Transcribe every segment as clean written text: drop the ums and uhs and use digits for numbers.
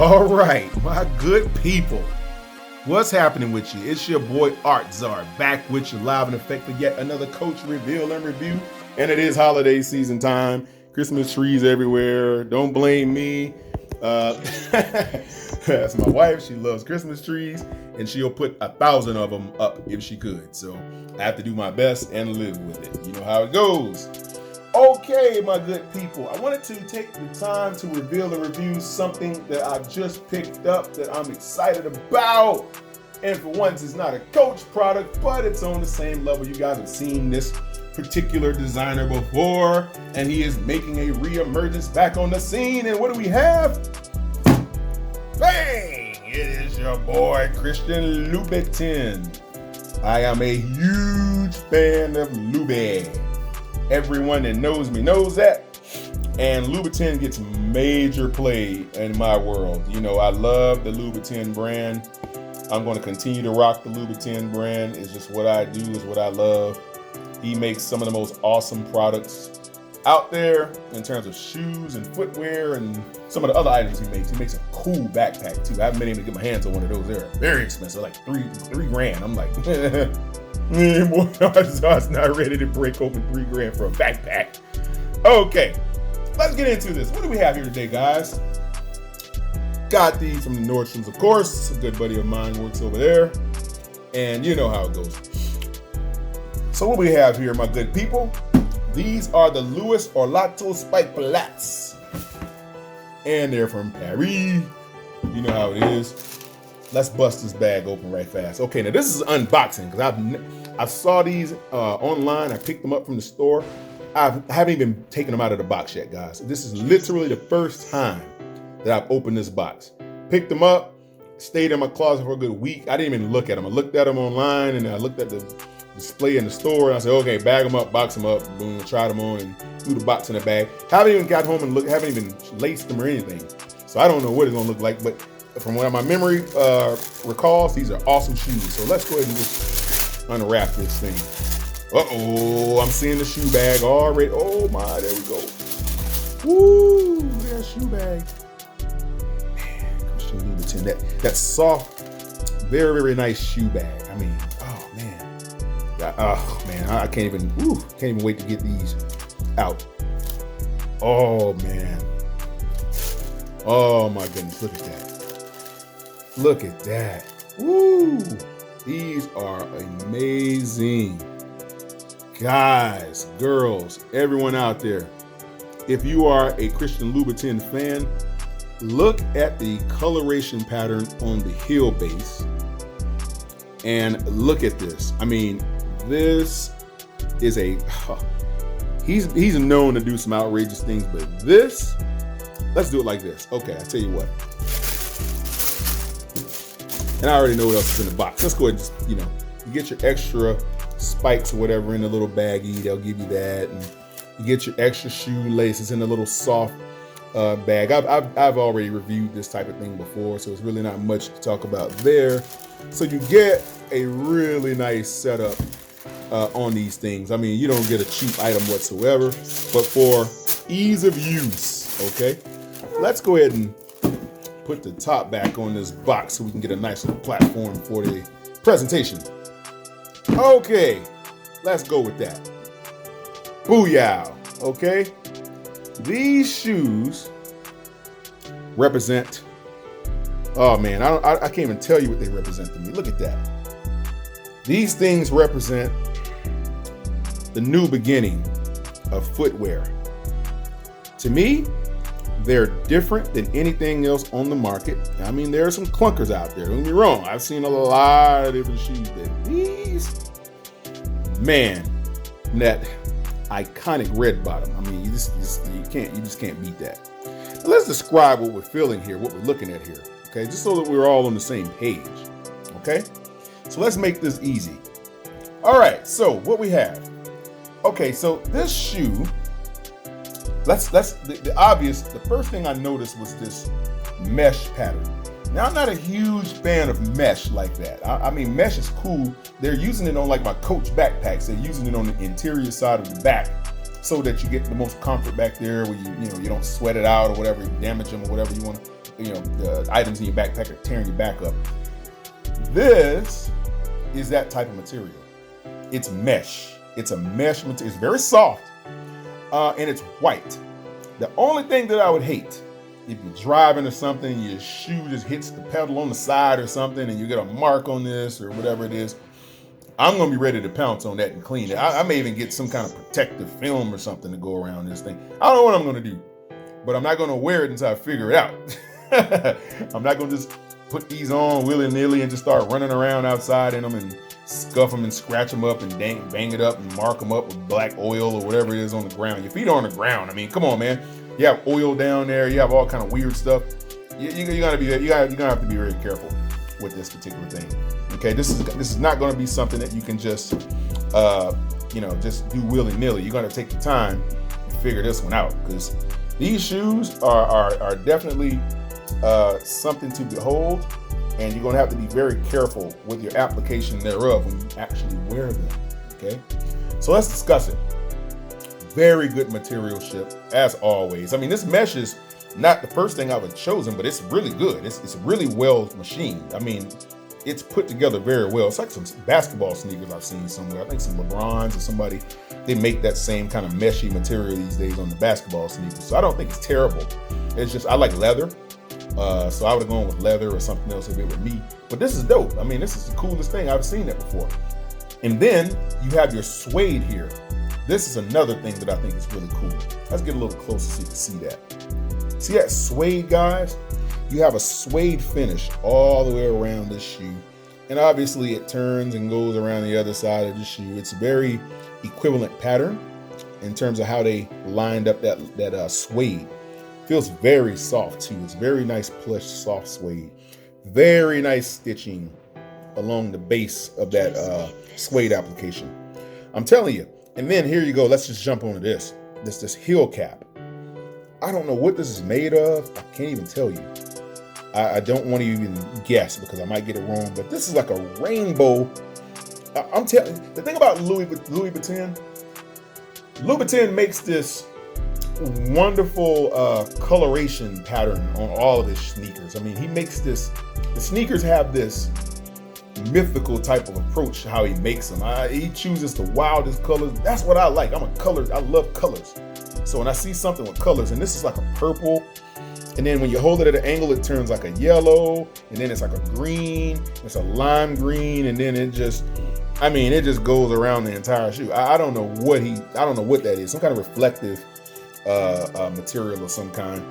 All right, my good people. What's happening with you? It's your boy Art Czar back with you live in effect for yet another Coach Reveal and Review. And it is holiday season time. Christmas trees everywhere. Don't blame me. That's my wife. She loves Christmas trees and she'll put 1,000 of them up if she could. So I have to do my best and live with it. You know how it goes. Okay, my good people, I wanted to take the time to reveal and review something that I've just picked up that I'm excited about. And for once, it's not a Coach product, but it's on the same level. You guys have seen this particular designer before, and he is making a re-emergence back on the scene. And what do we have? Bang! It is your boy, Christian Louboutin. I am a huge fan of Louboutin. Everyone that knows me knows that. And Louboutin gets major play in my world. You know, I love the Louboutin brand. I'm going to continue to rock the Louboutin brand. It's just what I do, is what I love. He makes some of the most awesome products out there in terms of shoes and footwear and some of the other items he makes. He makes a cool backpack too. I haven't been able to get my hands on one of those. They're very expensive, like three grand. I'm like, I was not ready to break open $3,000 for a backpack. Okay, let's get into this. What do we have here today, guys? Got these from the Nordstroms, of course. A good buddy of mine works over there. And you know how it goes. So what we have here, my good people, these are the Louis Orlato Spike Plaits. And they're from Paris. You know how it is. Let's bust this bag open right fast. Okay, now this is unboxing because I saw these online. I picked them up from the store. I haven't even taken them out of the box yet, guys. This is literally the first time that I've opened this box. Picked them up, stayed in my closet for a good week. I didn't even look at them. I looked at them online and I looked at the display in the store and I said, okay, bag them up, box them up, boom, tried them on and threw the box in the bag. Haven't even got home and haven't even laced them or anything. So I don't know what it's gonna look like, but from what my memory recalls, these are awesome shoes. So let's go ahead and just unwrap this thing. Uh-oh, I'm seeing the shoe bag already. Oh my, there we go. Woo, that shoe bag. Man, Christian Louboutin, that soft, very, very nice shoe bag. I mean, oh man, I can't even wait to get these out. Oh man. Oh my goodness, look at that. Look at that. Woo! These are amazing. Guys, girls, everyone out there, if you are a Christian Louboutin fan, look at the coloration pattern on the heel base and look at this. I mean, this is he's known to do some outrageous things, but this, let's do it like this. Okay, I'll tell you what. And I already know what else is in the box. Let's go ahead and just, you get your extra spikes or whatever in a little baggie. They'll give you that. And you get your extra shoelaces in a little soft bag. I've already reviewed this type of thing before, so it's really not much to talk about there. So you get a really nice setup on these things. I mean, you don't get a cheap item whatsoever, but for ease of use, okay? Let's go ahead and put the top back on this box so we can get a nice little platform for the presentation. Okay, let's go with that. Booyah, okay? These shoes represent, oh man, I can't even tell you what they represent to me. Look at that. These things represent the new beginning of footwear. To me, they're different than anything else on the market. I mean, there are some clunkers out there. Don't get me wrong. I've seen a lot of different shoes, but these, man, that iconic red bottom. I mean, you just can't beat that. Now, let's describe what we're feeling here, what we're looking at here. Okay, just so that we're all on the same page. Okay, so let's make this easy. All right, so what we have. Okay, so this shoe. The first thing I noticed was this mesh pattern. Now, I'm not a huge fan of mesh like that. I mean, mesh is cool. They're using it on like my Coach backpacks. They're using it on the interior side of the back so that you get the most comfort back there where you don't sweat it out or whatever, you damage them or whatever you want to the items in your backpack are tearing your back up. This is that type of material. It's mesh. It's a mesh material. It's very soft, and it's white. The only thing that I would hate, if you're driving or something, your shoe just hits the pedal on the side or something, and you get a mark on this or whatever it is, I'm gonna be ready to pounce on that and clean it. I may even get some kind of protective film or something to go around this thing. I don't know what I'm gonna do, but I'm not gonna wear it until I figure it out. I'm not gonna just put these on willy-nilly and just start running around outside in them and scuff them and scratch them up and bang it up and mark them up with black oil or whatever it is on the ground. Your feet are on the ground. I mean, come on, man. You have oil down there. You have all kind of weird stuff. You're gonna have to be very careful with this particular thing. Okay, this is not going to be something that you can just just do willy-nilly. You're going to take the time to figure this one out, because these shoes are definitely something to behold, and you're going to have to be very careful with your application thereof when you actually wear them. Okay, so let's discuss it. Very good materialship, as always. I mean, this mesh is not the first thing I would have chosen, but it's really good. It's really well machined. I mean, it's put together very well. It's like some basketball sneakers I've seen somewhere. I think some LeBrons or somebody, they make that same kind of meshy material these days on the basketball sneakers. So I don't think it's terrible. It's just, I like leather. So I would have gone with leather or something else if it were me. But this is dope. I mean, this is the coolest thing. I've seen that before. And then you have your suede here. This is another thing that I think is really cool. Let's get a little closer so you can see that. See that suede, guys? You have a suede finish all the way around this shoe. And obviously it turns and goes around the other side of the shoe. It's a very equivalent pattern in terms of how they lined up that suede. Feels very soft too. It's very nice, plush, soft suede. Very nice stitching along the base of that suede application. I'm telling you. And then here you go. Let's just jump onto this. This heel cap. I don't know what this is made of. I can't even tell you. I don't want to even guess because I might get it wrong. But this is like a rainbow. I'm telling you, the thing about Louis Vuitton, makes this wonderful coloration pattern on all of his sneakers. I mean, he makes this. The sneakers have this mythical type of approach to how he makes them. He chooses the wildest colors. That's what I like. I love colors. So when I see something with colors, and this is like a purple, and then when you hold it at an angle, it turns like a yellow, and then it's like a green, it's a lime green, and then it just goes around the entire shoe. I don't know what that is. Some kind of reflective material of some kind.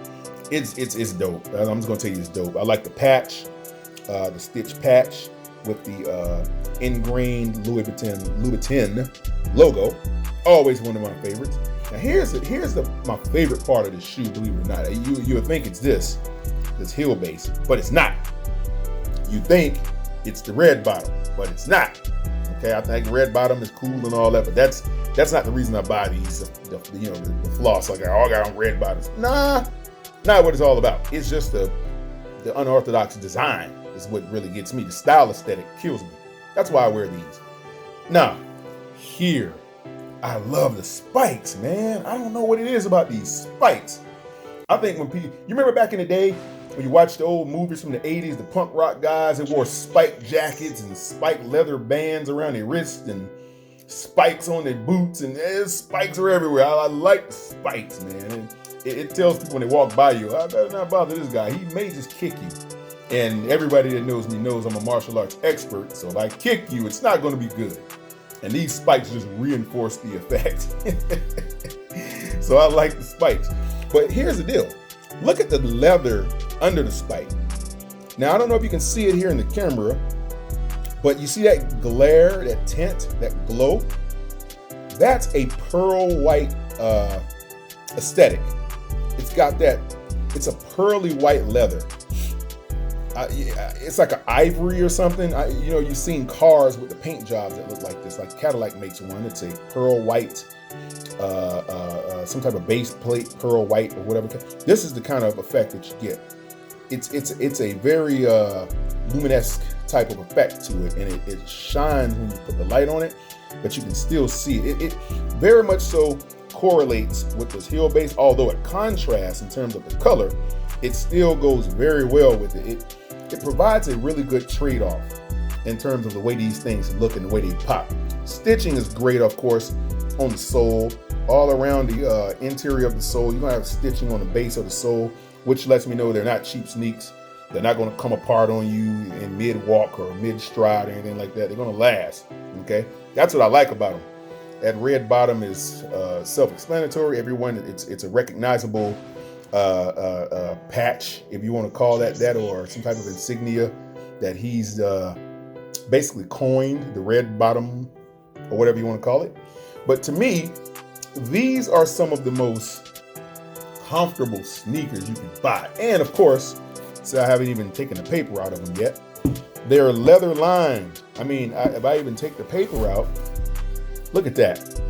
It's dope. I'm just gonna tell you it's dope. I like the patch, the stitch patch with the ingrained Louis Vuitton logo. Always one of my favorites. Now here's my favorite part of the shoe, believe it or not. You would think it's this heel base, but it's not. You think it's the red bottom, but it's not. Okay, I think red bottom is cool and all that, but that's not the reason I buy these. The floss, like I got on red bottoms. Nah, not what it's all about. It's just the unorthodox design is what really gets me. The style aesthetic kills me. That's why I wear these. Now, here, I love the spikes, man. I don't know what it is about these spikes. I think you remember back in the day when you watched the old movies from the 80s, the punk rock guys that wore spiked jackets and spiked leather bands around their wrists and spikes on their boots, and spikes are everywhere. I like spikes, man. And it tells people when they walk by you, I better not bother this guy. He may just kick you. And everybody that knows me knows I'm a martial arts expert, so if I kick you, it's not going to be good. And these spikes just reinforce the effect. So I like the spikes. But here's the deal. Look at the leather under the spike. Now, I don't know if you can see it here in the camera, but you see that glare, that tint, that glow? That's a pearl white aesthetic. It's a pearly white leather. It's like an ivory or something. You've seen cars with the paint jobs that look like this. Like Cadillac makes one. It's a pearl white, some type of base plate, pearl white or whatever. This is the kind of effect that you get. It's a very luminesque type of effect to it, and it shines when you put the light on it, but you can still see it. It very much so correlates with this heel base, although it contrasts in terms of the color it still goes very well with it. It provides a really good trade-off in terms of the way these things look and the way they pop. Stitching is great, of course, on the sole, all around the interior of the sole. You're gonna have stitching on the base of the sole, which lets me know they're not cheap sneaks. They're not gonna come apart on you in mid-walk or mid-stride or anything like that. They're gonna last, okay? That's what I like about them. That red bottom is self-explanatory. Everyone, it's a recognizable patch, if you want to call that, or some type of insignia that he's basically coined, the red bottom, or whatever you want to call it. But to me, these are some of the most comfortable sneakers you can buy. And of course, so I haven't even taken the paper out of them yet. They're leather lined. I mean, if I even take the paper out, look at that.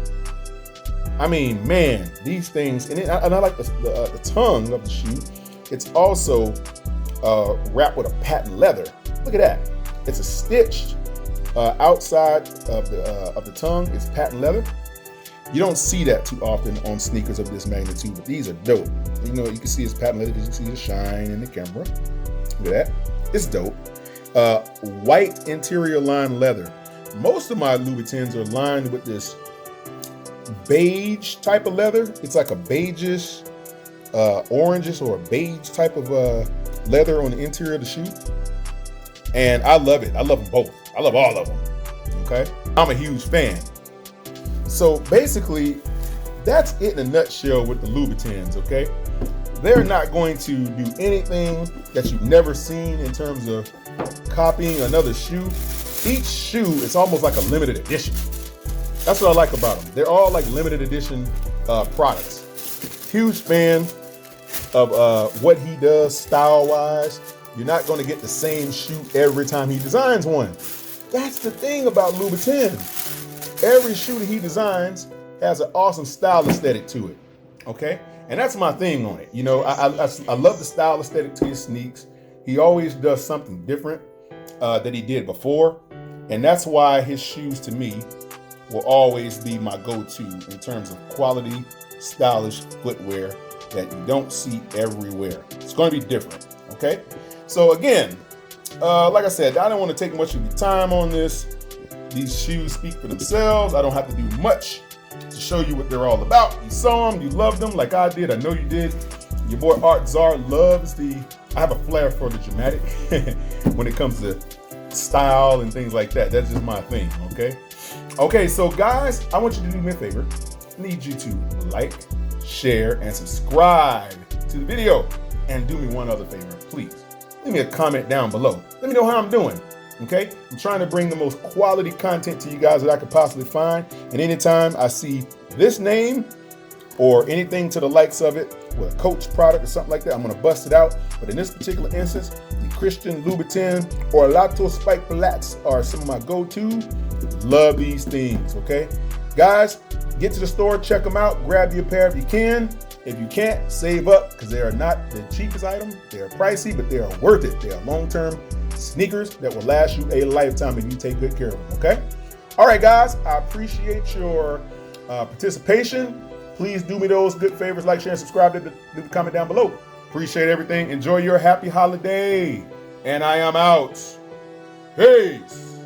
I mean, man, these things, and I like the tongue of the shoe. It's also wrapped with a patent leather. Look at that. It's a stitched outside of the tongue. It's patent leather. You don't see that too often on sneakers of this magnitude, but these are dope. You know, you can see it's patent leather because you can see the shine in the camera. Look at that. It's dope. White interior lined leather. Most of my Louboutins are lined with this beige type of leather. It's like a beigeish, orangish or a beige type of leather on the interior of the shoe. And I love it. I love them both. I love all of them. Okay. I'm a huge fan. So basically, that's it in a nutshell with the Louboutins, okay? They're not going to do anything that you've never seen in terms of copying another shoe. Each shoe is almost like a limited edition. That's what I like about them. They're all like limited edition products. Huge fan of what he does style-wise. You're not going to get the same shoe every time he designs one. That's the thing about Louboutin. Every shoe that he designs has an awesome style aesthetic to it, okay? And that's my thing on it. You know, I love the style aesthetic to his sneaks. He always does something different that he did before. And that's why his shoes, to me, will always be my go-to in terms of quality, stylish footwear that you don't see everywhere. It's going to be different, okay? So again, like I said, I don't want to take much of your time on this. These shoes speak for themselves. I don't have to do much to show you what they're all about. You saw them, you loved them like I did. I know you did. Your boy Art Czar loves I have a flair for the dramatic when it comes to style and things like that. That's just my thing, okay? Okay, so guys, I want you to do me a favor. I need you to like, share, and subscribe to the video. And do me one other favor, please. Leave me a comment down below. Let me know how I'm doing. Okay, I'm trying to bring the most quality content to you guys that I could possibly find. And anytime I see this name or anything to the likes of it with a Coach product or something like that, I'm going to bust it out. But in this particular instance, the Christian Louboutin Orlato Spike Flats are some of my go-to. Love these things, okay? Guys, get to the store, check them out, grab you a pair if you can. If you can't, save up because they are not the cheapest item. They are pricey, but they are worth it. They are long-term sneakers that will last you a lifetime if you take good care of them, okay? All right, guys, I appreciate your participation. Please do me those good favors, like, share, and subscribe, leave a comment down below. Appreciate everything. Enjoy your happy holiday. And I am out. Peace.